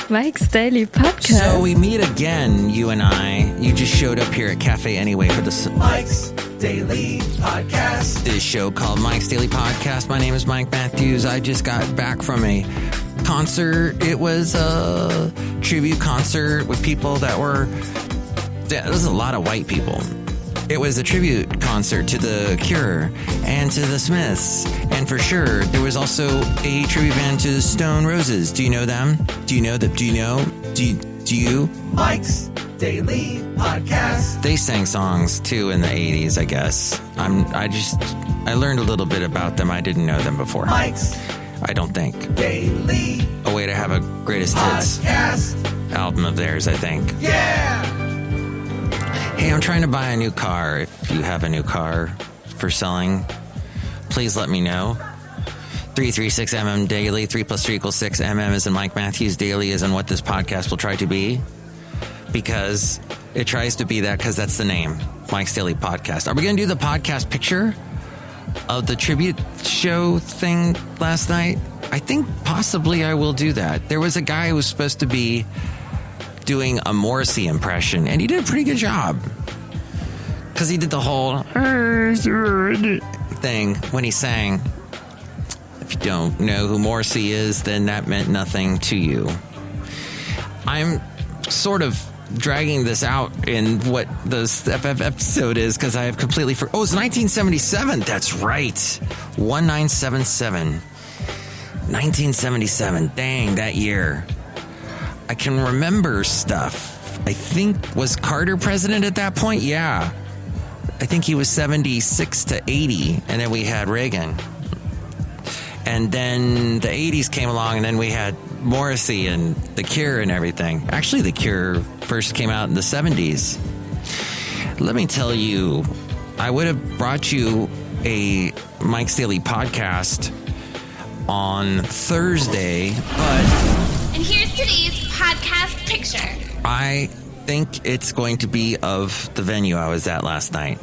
Mike's Daily Podcast. So we meet again, you and I. You just showed up here at Cafe Anyway for the Mike's Daily Podcast. This show called Mike's Daily Podcast. My name is Mike Matthews. I just got back from a concert. It was a tribute concert with people that were... There was a lot of white people. It was a tribute concert to The Cure and to the Smiths. And for sure, there was also a tribute band to the Stone Roses. Do you know them? Do you know them? Do you know? Do you? Mike's Daily Podcast. They sang songs too in the 80s, I guess. I learned a little bit about them. I didn't know them before. Mike's I don't think. Daily A way to have a greatest hits Podcast. album of theirs, I think. Yeah! Hey, I'm trying to buy a new car. If you have a new car for selling, please let me know. 336MM Daily, 3 plus 3 equals 6. MM is in Mike Matthews. Daily is in what this podcast will try to be. Because it tries to be that, because that's the name. Mike's Daily Podcast. Are we going to do the podcast picture of the tribute show thing last night? I think possibly I will do that. There was a guy who was supposed to be doing a Morrissey impression, and he did a pretty good job. Because he did the whole thing when he sang. If you don't know who Morrissey is, then that meant nothing to you. I'm sort of dragging this out in what this episode is because I have completely it's 1977. That's right. 1977. 1977. Dang, that year. I can remember stuff. I think, was Carter president at that point? Yeah. I think he was 76 to 80, and then we had Reagan. And then the 80s came along, and then we had Morrissey and The Cure and everything. Actually, The Cure first came out in the 70s. Let me tell you, I would have brought you a Mike's Daily Podcast on Thursday, but... And here's today's podcast picture. I think it's going to be of the venue I was at last night.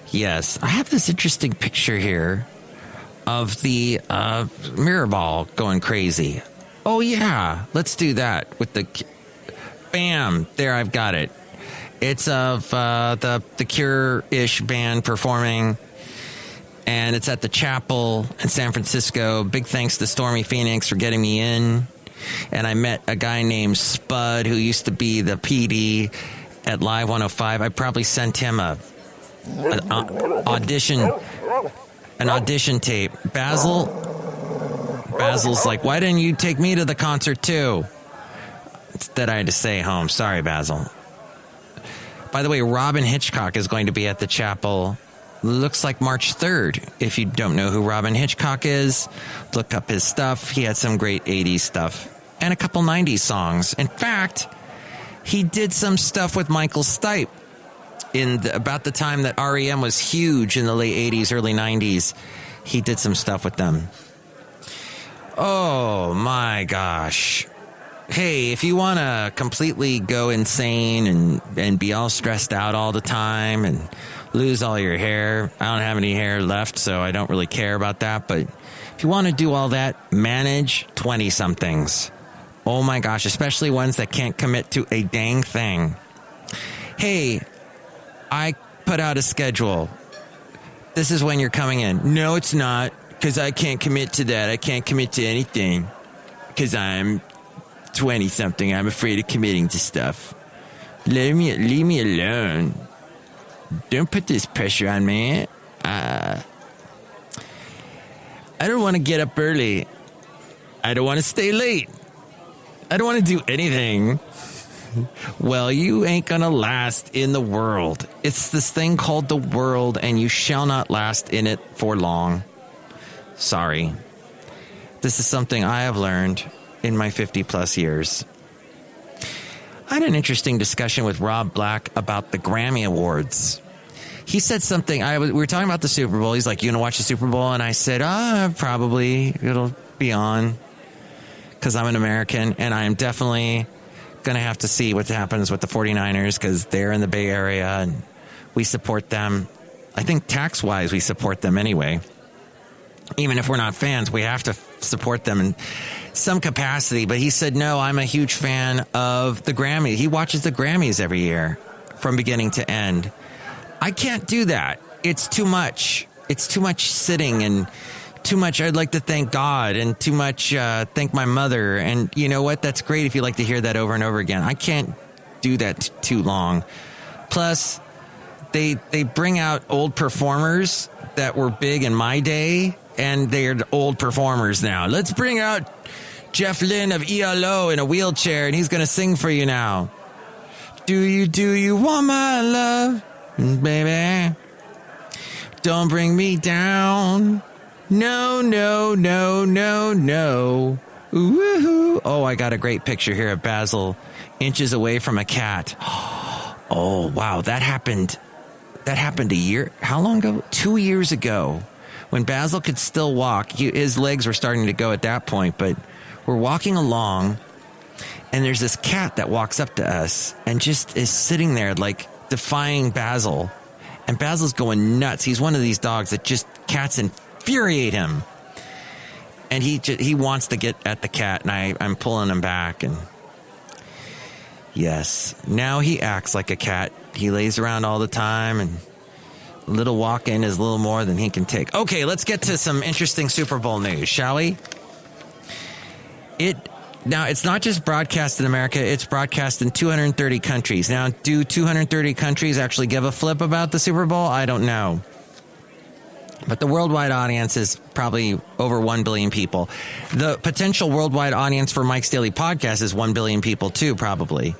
Yes, I have this interesting picture here of the mirror ball going crazy. Oh, yeah, let's do that with the... Bam! There, I've got it. It's of the Cure-ish band performing, and it's at the Chapel in San Francisco. Big thanks to Stormy Phoenix for getting me in. And I met a guy named Spud who used to be the PD at Live 105. I probably sent him an audition tape. Basil's like, why didn't you take me to the concert too? Instead, I had to stay home. Sorry, Basil. By the way, Robin Hitchcock is going to be at the Chapel. Looks like March 3rd. If you don't know who Robin Hitchcock is, look up his stuff. He had some great 80s stuff and a couple 90s songs. In fact, he did some stuff with Michael Stipe about the time that REM was huge in the late 80s, early 90s. He did some stuff with them. Oh, my gosh. Hey, if you want to completely go insane and be all stressed out all the time and lose all your hair. I don't have any hair left, so I don't really care about that. But if you want to do all that, manage 20-somethings. Oh my gosh, especially ones that can't commit to a dang thing. Hey, I put out a schedule. This is when you're coming in. No, it's not, because I can't commit to that. I can't commit to anything because I'm 20-something. I'm afraid of committing to stuff. Leave me alone. Don't put this pressure on me. I don't want to get up early. I don't want to stay late. I don't want to do anything. Well, you ain't gonna last in the world. It's this thing called the world, and you shall not last in it for long. Sorry. This is something I have learned in my 50-plus years. I had an interesting discussion with Rob Black about the Grammy Awards. He said something. We were talking about the Super Bowl. He's like, you going to watch the Super Bowl? And I said, probably. It'll be on because I'm an American, and I'm definitely going to have to see what happens with the 49ers because they're in the Bay Area, and we support them. I think tax-wise we support them anyway. Even if we're not fans, we have to support them in some capacity. But he said, no, I'm a huge fan of the Grammys. He watches the Grammys every year from beginning to end. I can't do that. It's too much. It's too much sitting and too much. I'd like to thank God and too much thank my mother. And you know what? That's great if you like to hear that over and over again. I can't do that too long. Plus, they bring out old performers that were big in my day, and they're old performers now. Let's bring out Jeff Lynne of ELO in a wheelchair, and he's going to sing for you now. Do you want my love, baby? Don't bring me down. No. Woohoo. Oh, I got a great picture here of Basil inches away from a cat. Oh, wow. That happened a year. How long ago? 2 years ago, when Basil could still walk. His legs were starting to go at that point, but we're walking along, and there's this cat that walks up to us and just is sitting there like defying Basil. And Basil's going nuts. He's one of these dogs that just cats infuriate him. And he wants to get at the cat, and I'm pulling him back. And yes, now he acts like a cat. He lays around all the time, and a little walk-in is a little more than he can take. Okay, let's get to some interesting Super Bowl news, shall we? Now, it's not just broadcast in America, it's broadcast in 230 countries. Now, do 230 countries actually give a flip about the Super Bowl? I don't know. But the worldwide audience is probably over 1 billion people. The potential worldwide audience for Mike's Daily Podcast is 1 billion people too, probably.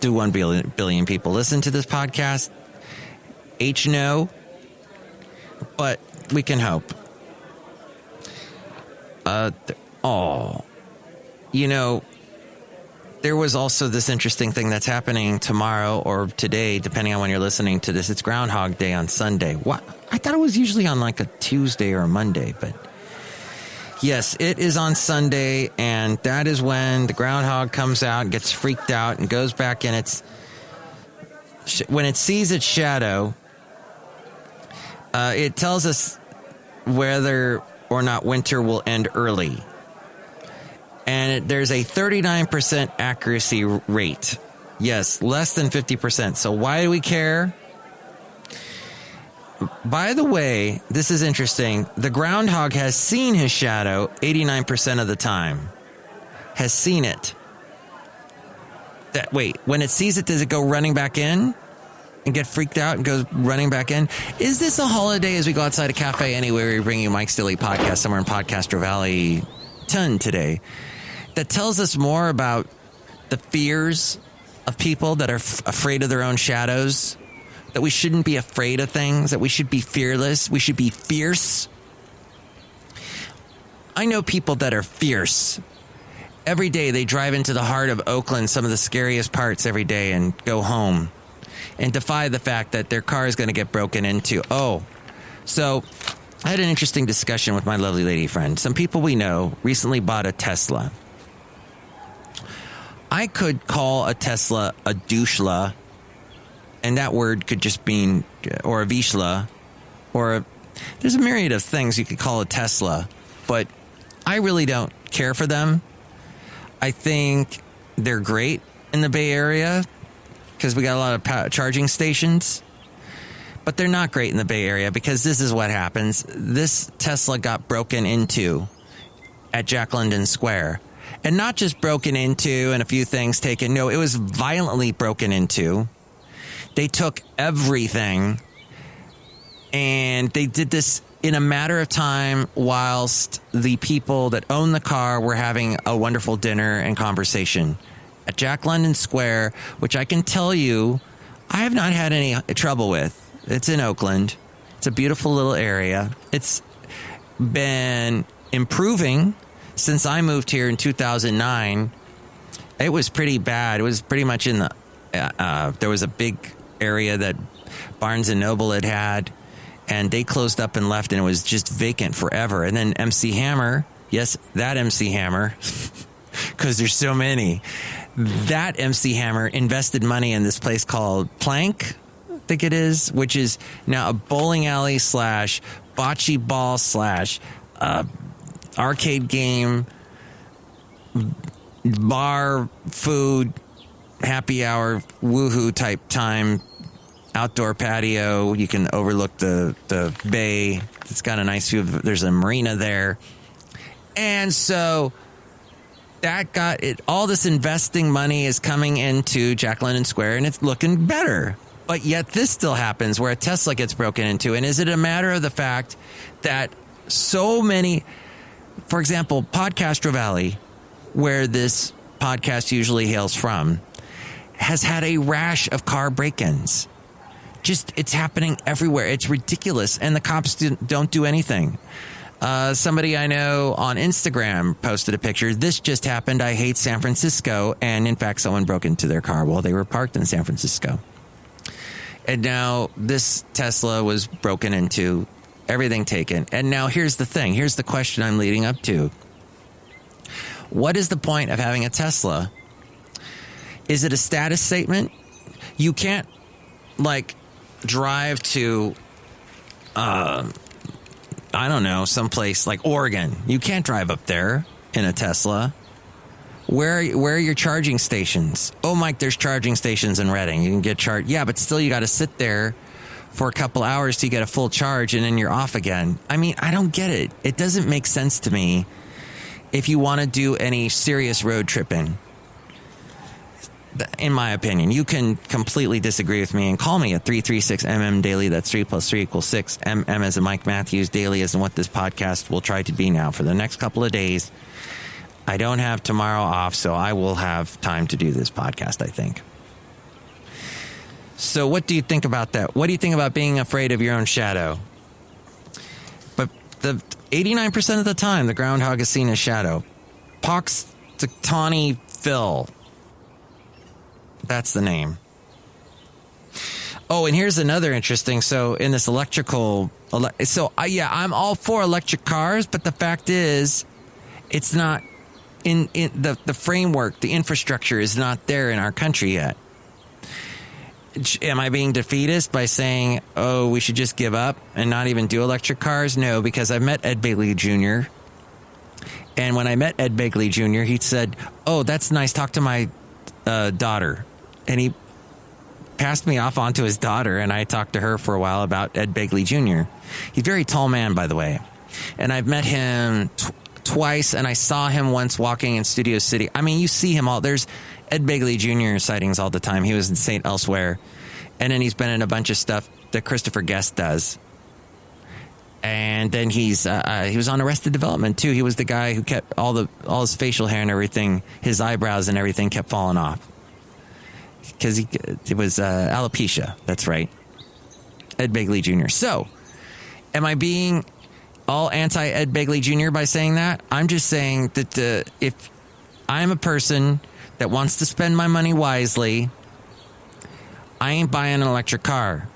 Do 1 billion people listen to this podcast? No. But we can hope. You know, there was also this interesting thing that's happening tomorrow or today, depending on when you're listening to this. It's Groundhog Day on Sunday. What? I thought it was usually on like a Tuesday or a Monday, but yes, it is on Sunday, and that is when the groundhog comes out, gets freaked out, and goes back in its... When it sees its shadow, it tells us whether or not winter will end early. And there's a 39% accuracy rate. Yes, less than 50%. So why do we care? By the way, this is interesting. The groundhog has seen his shadow 89% of the time. Has seen it. When it sees it, does it go running back in and get freaked out and goes running back in? Is this a holiday as we go outside a cafe anywhere? We bring you Mike's Daily Podcast somewhere in Podcaster Valley ton today. That tells us more about the fears of people that are afraid of their own shadows, that we shouldn't be afraid of things, that we should be fearless, we should be fierce. I know people that are fierce. Every day they drive into the heart of Oakland, some of the scariest parts every day, and go home and defy the fact that their car is going to get broken into. So I had an interesting discussion with my lovely lady friend. Some people we know recently bought a Tesla. I could call a Tesla a douchela, and that word could just mean, or a vishla, there's a myriad of things you could call a Tesla, but I really don't care for them. I think they're great in the Bay Area because we got a lot of charging stations, but they're not great in the Bay Area because this is what happens. This Tesla got broken into at Jack London Square. And not just broken into and a few things taken. No, it was violently broken into. They took everything. And they did this in a matter of time whilst the people that own the car were having a wonderful dinner and conversation at Jack London Square, which I can tell you I have not had any trouble with. It's in Oakland. It's a beautiful little area. It's been improving since I moved here in 2009. It was pretty bad. It was pretty much in the... there was a big area that Barnes & Noble had, and they closed up and left, and it was just vacant forever. And then MC Hammer, yes, that MC Hammer, because there's so many, that MC Hammer invested money in this place called Plank, I think it is, which is now a bowling alley / bocce ball / arcade game, bar, food, happy hour, woohoo type time, outdoor patio. You can overlook the bay. It's got a nice view. There's a marina there. And so that got it. All this investing money is coming into Jack London Square, and it's looking better. But yet this still happens where a Tesla gets broken into. And is it a matter of the fact that so many, for example, Podcastro Valley, where this podcast usually hails from, has had a rash of car break-ins. Just, it's happening everywhere. It's ridiculous. And the cops don't do anything. Somebody I know on Instagram posted a picture. This just happened. I hate San Francisco. And in fact, someone broke into their car while they were parked in San Francisco. And now this Tesla was broken into, everything taken. And now here's the thing. Here's the question I'm leading up to. What is the point of having a Tesla? Is it a status statement? You can't, like, drive to, I don't know, someplace like Oregon. You can't drive up there in a Tesla. Where are your charging stations? Oh, Mike, there's charging stations in Redding. You can get charged. Yeah, but still you got to sit there for a couple hours to get a full charge, and then you're off again. I mean, I don't get it. It doesn't make sense to me if you want to do any serious road tripping. In my opinion, you can completely disagree with me and call me at 336MM Daily. That's 3 + 3 = 6. MM as in Mike Matthews. Daily as in what this podcast will try to be now for the next couple of days. I don't have tomorrow off, so I will have time to do this podcast, I think. So what do you think about that? What do you think about being afraid of your own shadow? But the 89% of the time, the groundhog is seen as shadow. Pox Tawny Phil. That's the name. Oh, and here's another interesting. So in this I'm all for electric cars, but the fact is, it's not in the framework, the infrastructure is not there in our country yet. Am I being defeatist by saying, oh, we should just give up and not even do electric cars? No, because I met Ed Begley Jr. And when I met Ed Begley Jr., he said, oh, that's nice. Talk to my daughter. And he passed me off onto his daughter, and I talked to her for a while about Ed Begley Jr. He's a very tall man, by the way. And I've met him twice, and I saw him once walking in Studio City. I mean, you see him all. There's Ed Begley Jr. sightings all the time. He was in St. Elsewhere. And then he's been in a bunch of stuff that Christopher Guest does. And then he was on Arrested Development, too. He was the guy who kept all his facial hair and everything, his eyebrows and everything kept falling off. Because it was alopecia. That's right. Ed Begley Jr. So, am I being all anti-Ed Begley Jr. by saying that? I'm just saying that if I'm a person that wants to spend my money wisely, I ain't buying an electric car.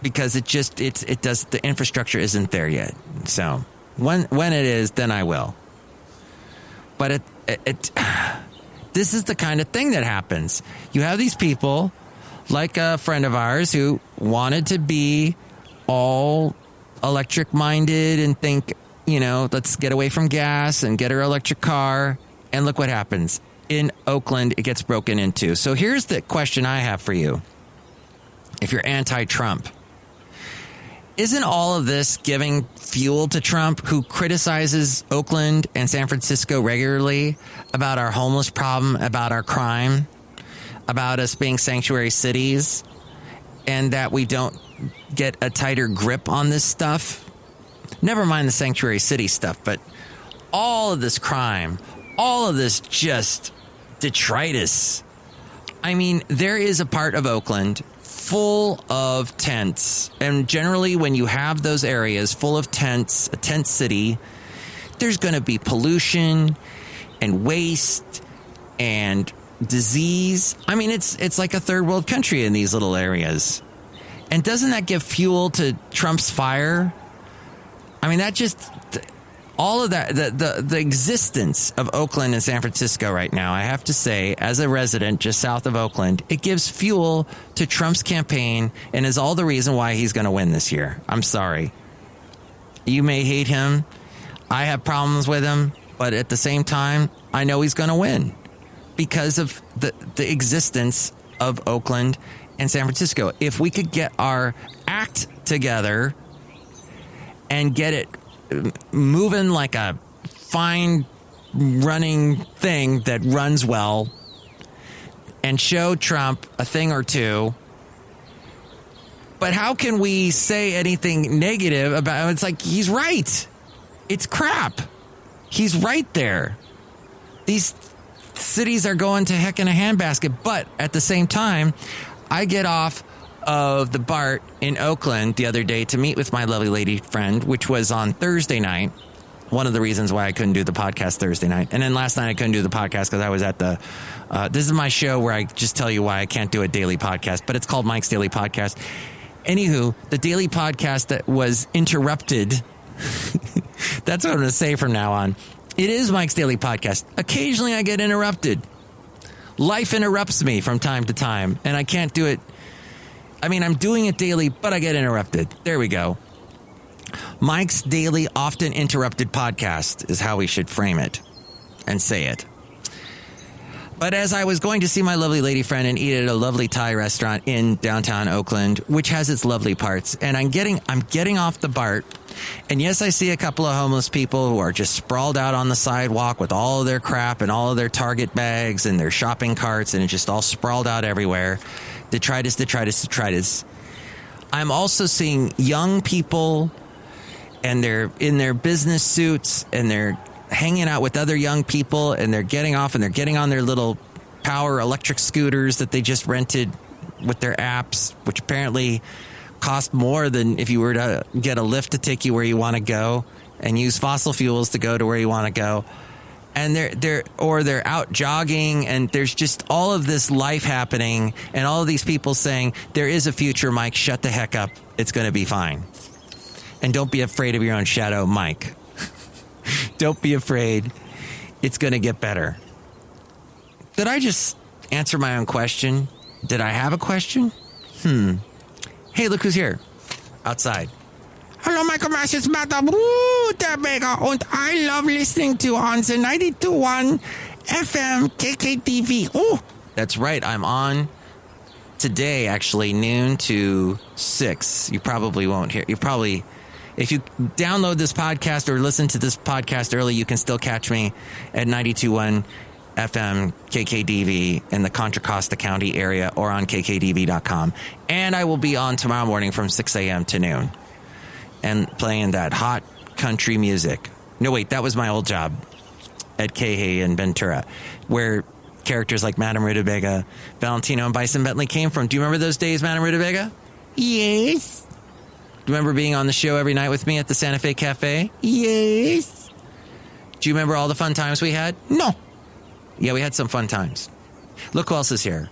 Because the infrastructure isn't there yet. So when it is, then I will. But this is the kind of thing that happens. You have these people, like a friend of ours who wanted to be all electric minded and think, let's get away from gas and get her electric car. And look what happens. In Oakland, it gets broken into. So here's the question I have for you. If you're anti-Trump, isn't all of this giving fuel to Trump, who criticizes Oakland and San Francisco regularly about our homeless problem, about our crime, about us being sanctuary cities, and that we don't get a tighter grip on this stuff? Never mind the sanctuary city stuff, but all of this crime, all of this just detritus. I mean, there is a part of Oakland full of tents. And generally, when you have those areas full of tents, a tent city, there's going to be pollution and waste and disease. I mean, it's like a third world country in these little areas. And doesn't that give fuel to Trump's fire? I mean, that just... all of that, the existence of Oakland and San Francisco right now, I have to say, as a resident just south of Oakland, it gives fuel to Trump's campaign and is all the reason why he's going to win this year. I'm sorry. You may hate him. I have problems with him, but at the same time, I know he's going to win because of the existence of Oakland and San Francisco. If we could get our act together and get it moving like a fine running thing that runs well and show Trump a thing or two. But how can we say anything negative about it? It's like, he's right. It's crap. He's right there. These cities are going to heck in a handbasket. But at the same time, I get off of the BART in Oakland the other day to meet with my lovely lady friend, which was on Thursday night. One of the reasons why I couldn't do the podcast Thursday night. And then last night I couldn't do the podcast because I was at the... this is my show where I just tell you why I can't do a daily podcast, but it's called Mike's Daily Podcast. Anywho, the daily podcast that was interrupted, that's what I'm going to say from now on. It is Mike's Daily Podcast. Occasionally I get interrupted. Life interrupts me from time to time, and I can't do it. I mean, I'm doing it daily, but I get interrupted. There we go. Mike's Daily Often Interrupted Podcast is how we should frame it and say it. But as I was going to see my lovely lady friend and eat at a lovely Thai restaurant in downtown Oakland, which has its lovely parts, and I'm getting off the BART, and yes, I see a couple of homeless people who are just sprawled out on the sidewalk with all of their crap and all of their Target bags and their shopping carts, and it's just all sprawled out everywhere. Detritus. I'm also seeing young people, and they're in their business suits, and they're hanging out with other young people, and they're getting off and they're getting on their little power electric scooters that they just rented with their apps, which apparently cost more than if you were to get a Lyft to take you where you want to go and use fossil fuels to go to where you want to go. And they're out jogging, and there's just all of this life happening, and all of these people saying, there is a future, Mike, shut the heck up. It's going to be fine. And don't be afraid of your own shadow, Mike. Don't be afraid. It's going to get better. Did I just answer my own question? Did I have a question? Hey, look who's here. Outside. Hello, Michael Mash. It's Madame Rootabega. And I love listening to on the 92.1 FM KKTV. Oh, that's right. I'm on today, actually, noon to 6. You probably won't hear. If you download this podcast or listen to this podcast early, you can still catch me at 92.1 FM KKDV in the Contra Costa County area or on kkdv.com. And I will be on tomorrow morning from 6 a.m. to noon and playing that hot country music. No, wait, that was my old job at Kehei in Ventura, where characters like Madame Rootabega, Valentino, and Bison Bentley came from. Do you remember those days, Madame Rootabega? Yes. Do you remember being on the show every night with me at the Santa Fe Cafe? Yes. Do you remember all the fun times we had? No. Yeah, we had some fun times. Look who else is here.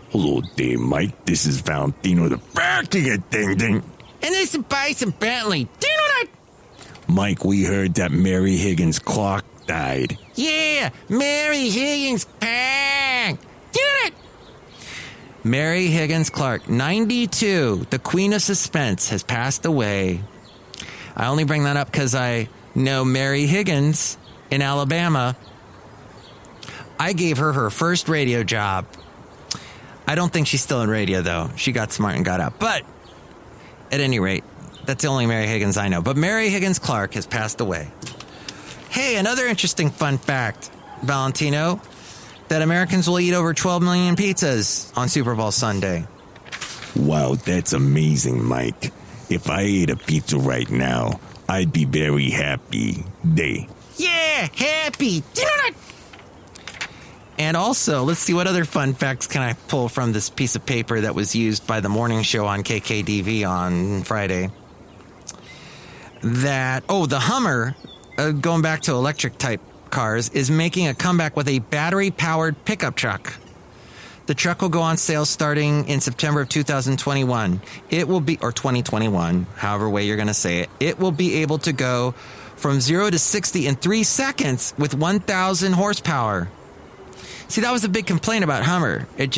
Hello there, Mike. This is Valentino, the practical ding. And this is Bison Bentley. Do you know that? Mike, we heard that Mary Higgins Clark died. Yeah, Mary Higgins Clark. Do you know that? Mary Higgins Clark, 92, the queen of suspense, has passed away. I only bring that up because I know Mary Higgins in Alabama. I gave her first radio job. I don't think she's still in radio, though. She got smart and got out. But at any rate, that's the only Mary Higgins I know. But Mary Higgins Clark has passed away. Hey, another interesting fun fact, Valentino, that Americans will eat over 12 million pizzas on Super Bowl Sunday. Wow, that's amazing, Mike. If I ate a pizza right now, I'd be very happy. Yeah, happy. Do you know that? And also, let's see what other fun facts can I pull from this piece of paper that was used by the morning show on KKDV on Friday. The Hummer, going back to electric type cars, is making a comeback with a battery-powered pickup truck. The truck will go on sale starting in September of 2021. It will be, or 2021, however way you're going to say it. It will be able to go from 0 to 60 in 3 seconds with 1,000 horsepower. See, that was a big complaint about Hummer. It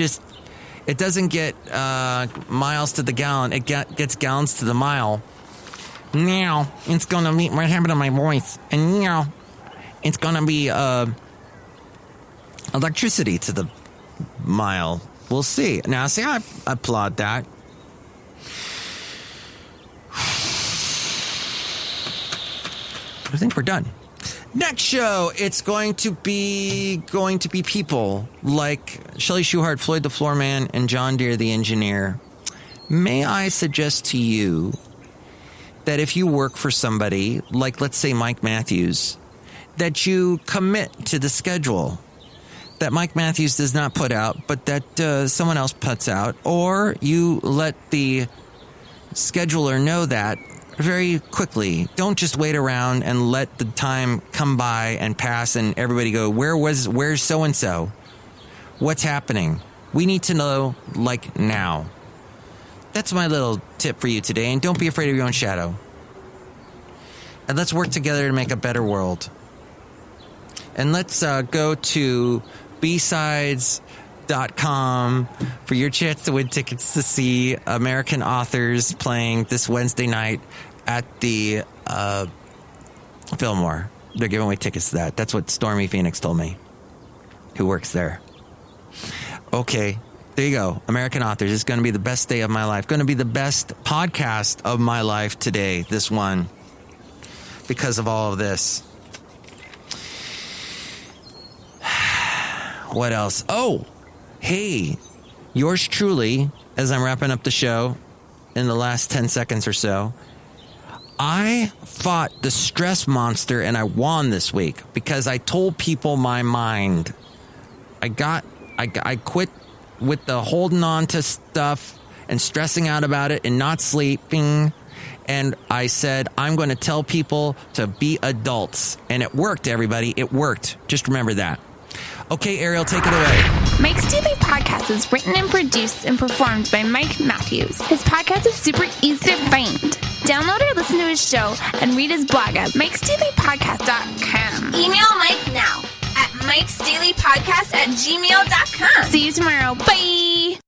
doesn't get miles to the gallon. It gets gallons to the mile. Now, it's going to be, what happened to my voice? And now, it's going to be electricity to the mile. We'll see. Now, see, I applaud that. I think we're done. Next show, it's going to be people like Chely Shoehart, Floyd the Floorman, and John Deere the engineer. May I suggest to you that if you work for somebody, like let's say Mike Matthews, that you commit to the schedule that Mike Matthews does not put out, but that someone else puts out, or you let the scheduler know that very quickly. Don't just wait around and let the time come by and pass and everybody go, where's so-and-so? What's happening? We need to know, like, now. That's my little tip for you today, and don't be afraid of your own shadow. And let's work together to make a better world. And let's go to bsides.com for your chance to win tickets to see American authors playing this Wednesday night at the Fillmore. They're giving away tickets to that. That's what Stormy Phoenix told me, who works there. Okay, there you go. American authors. It's going to be the best day of my life. Going to be the best podcast of my life today, this one, because of all of this. What else? Oh, hey, yours truly, as I'm wrapping up the show in the last 10 seconds or so, I fought the stress monster and I won this week because I told people my mind. I quit with the holding on to stuff and stressing out about it and not sleeping. And I said, I'm going to tell people to be adults. And it worked, everybody. It worked. Just remember that. Okay, Ariel, take it away. Mike's Daily Podcast is written and produced and performed by Mike Matthews. His podcast is super easy to find. Download or listen to his show and read his blog at MikesDailyPodcast.com. Email Mike now at MikesDailyPodcast@gmail.com. See you tomorrow. Bye!